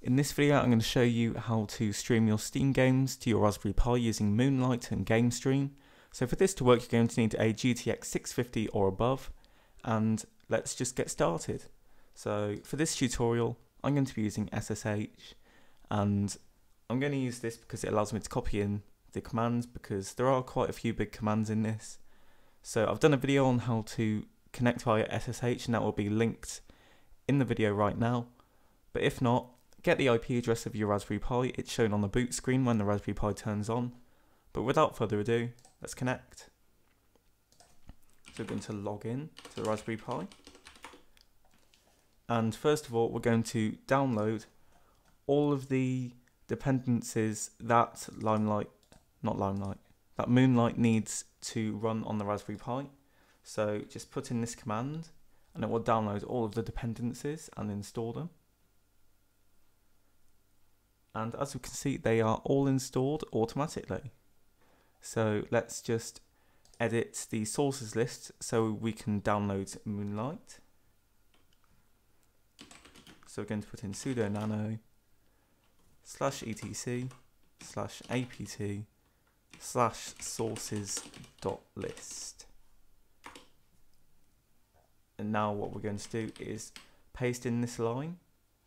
In this video I'm going to show you how to stream your Steam games to your Raspberry Pi using Moonlight and GameStream. So for this to work you're going to need a GTX 650 or above, and let's just get started. So for this tutorial I'm going to be using SSH, and I'm going to use this because it allows me to copy in the commands, because there are quite a few big commands in this. So I've done a video on how to connect via SSH and that will be linked in the video right now, but if not, get the IP address of your Raspberry Pi. It's shown on the boot screen when the Raspberry Pi turns on. But without further ado, let's connect. So we're going to log in to the Raspberry Pi. And first of all, we're going to download all of the dependencies that that Moonlight needs to run on the Raspberry Pi. So just put in this command and it will download all of the dependencies and install them. And as we can see, they are all installed automatically. So let's just edit the sources list so we can download Moonlight. So we're going to put in sudo nano /etc/apt/sources.list. And now what we're going to do is paste in this line,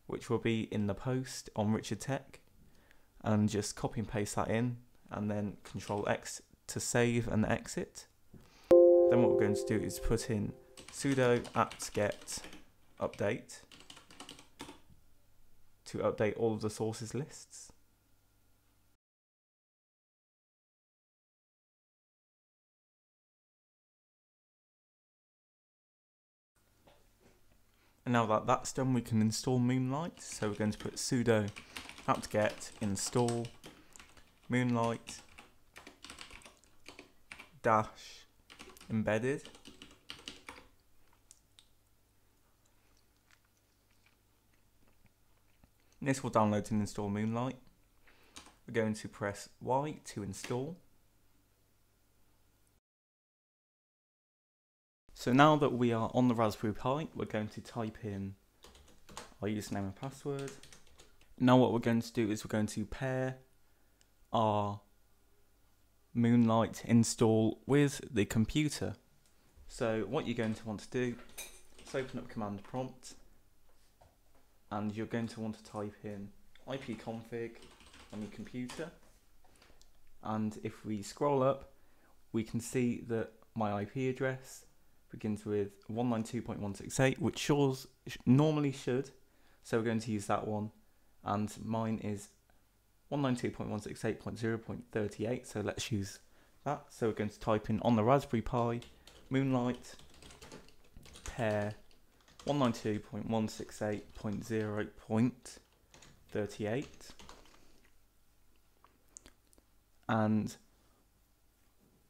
which will be in the post on Richard Tech, and just copy and paste that in, and then Control X to save and exit. Then what we're going to do is put in sudo apt-get update to update all of the sources lists. And now that that's done, we can install Moonlight. So we're going to put sudo apt-get install Moonlight -embedded. And this will download and install Moonlight. We're going to press Y to install. So now that we are on the Raspberry Pi, we're going to type in our username and password. Now what we're going to do is we're going to pair our Moonlight install with the computer. So what you're going to want to do is open up command prompt, and you're going to want to type in ipconfig on your computer. And if we scroll up, we can see that my IP address begins with 192.168, which yours normally should, so we're going to use that one, and mine is 192.168.0.38, so let's use that. So we're going to type in on the Raspberry Pi Moonlight pair 192.168.0.38, and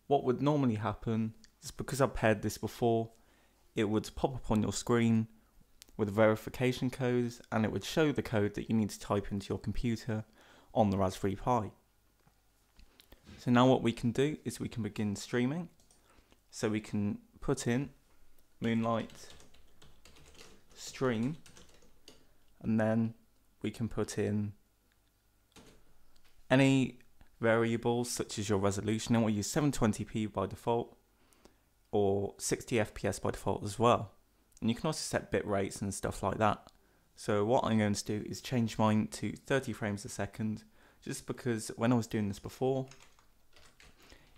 what would normally happen is, because I've paired this before, it would pop up on your screen with verification codes, and it would show the code that you need to type into your computer on the Raspberry Pi. So now what we can do is we can begin streaming. So we can put in Moonlight stream, and then we can put in any variables such as your resolution, and we'll use 720p by default, or 60 FPS by default as well. And you can also set bit rates and stuff like that. So what I'm going to do is change mine to 30 frames a second, just because when I was doing this before,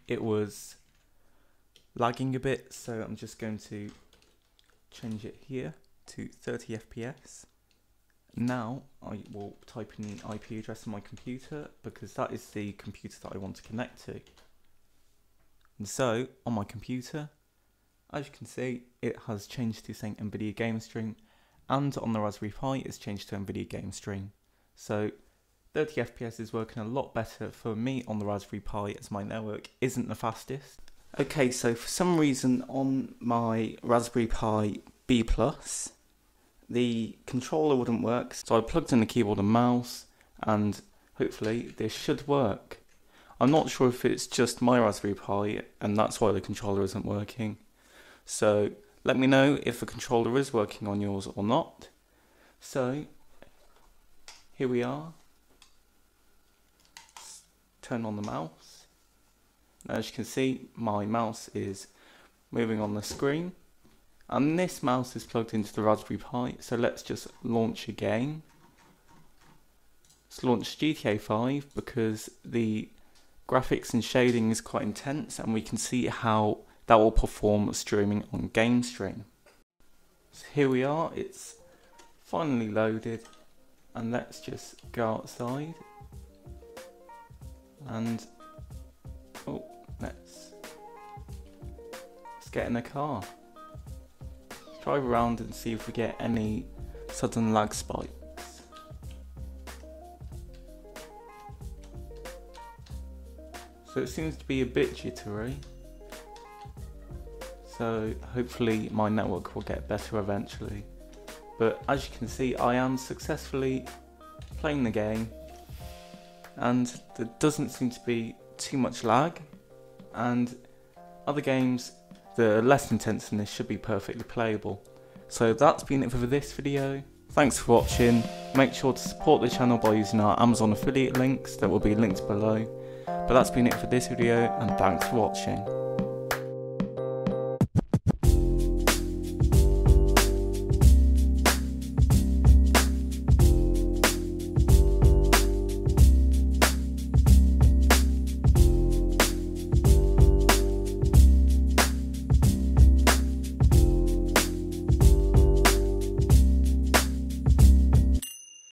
it was lagging a bit. So I'm just going to change it here to 30 FPS. Now I will type in the IP address of my computer, because that is the computer that I want to connect to. And so on my computer, as you can see, it has changed to saying NVIDIA GameStream, and on the Raspberry Pi it's changed to NVIDIA GameStream. So 30 FPS is working a lot better for me on the Raspberry Pi, as my network isn't the fastest. Okay, so for some reason on my Raspberry Pi B+, the controller wouldn't work, so I plugged in the keyboard and mouse, and hopefully this should work. I'm not sure if it's just my Raspberry Pi and that's why the controller isn't working. So let me know if the controller is working on yours or not. So here we are. Let's turn on the mouse. Now, as you can see, my mouse is moving on the screen, and this mouse is plugged into the Raspberry Pi. So let's just launch a game. Let's launch GTA 5 because the graphics and shading is quite intense, and we can see how that will perform streaming on Game Stream. So here we are, it's finally loaded, and let's just go outside and let's get in a car, drive around and see if we get any sudden lag spikes. So it seems to be a bit jittery, so hopefully my network will get better eventually. But as you can see, I am successfully playing the game, and there doesn't seem to be too much lag, and other games that are less intense than this should be perfectly playable. So that's been it for this video. Thanks for watching. Make sure to support the channel by using our Amazon affiliate links that will be linked below. But that's been it for this video, and thanks for watching.